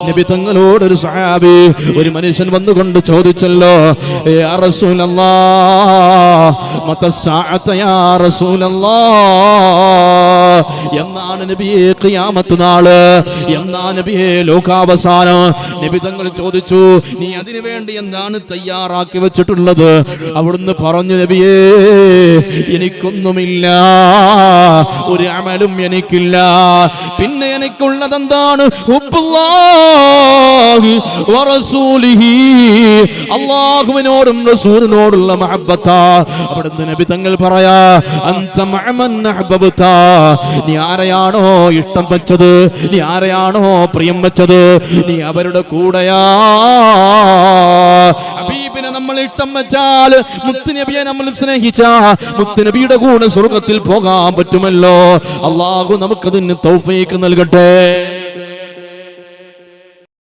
നബി തങ്ങളോട് ഒരു സഹാബി ഒരു മനുഷ്യൻ വന്നുകൊണ്ട് ചോദിച്ചല്ലോ, യാ റസൂലല്ലാഹ് മതസ്സാഅത യാ റസൂലല്ലാഹ്, എന്നാണ് നബിയേ ഖിയാമത്ത് നാള്, എന്നാണ് നബിയേ ലോകാവസാനം? നബി തങ്ങൾ ചോദിച്ചു, നീ അതിനു വേണ്ടി എന്താണ് തയ്യാറാക്കി വെച്ചിട്ടുള്ളത്? അവിടുന്ന് പറഞ്ഞു, നബിയേ എനിക്കൊന്നുമില്ല, ഒരു അമലും എനിക്കില്ല, പിന്നെ എനിക്കുള്ളത് എന്താണ്? അല്ലാഹുവിനോടും റസൂലിനോടുള്ള മഹബ്ബത്താ. അവിടുന്ന് നബി തങ്ങൾ പറയാ, അൻത മഅമൻ അഹ്ബബ്ത, നീ ആരെയാണോ ഇഷ്ടം വെച്ചത്, നീ ആരെയാണോ പ്രിയം വെച്ചത്, നീ അവരുടെ കൂടെയാ. ഹബീബിനെ നമ്മൾ ഇഷ്ടം വെച്ചാൽ, മുത്തുനബിയെ നമ്മൾ സ്നേഹിച്ചാ മുത്തുനബിയുടെ കൂടെ സ്വർഗ്ഗത്തിൽ പോകാൻ പറ്റുമല്ലോ. അല്ലാഹു നമുക്കതിന് തൗഫീഖ് നൽകട്ടെ.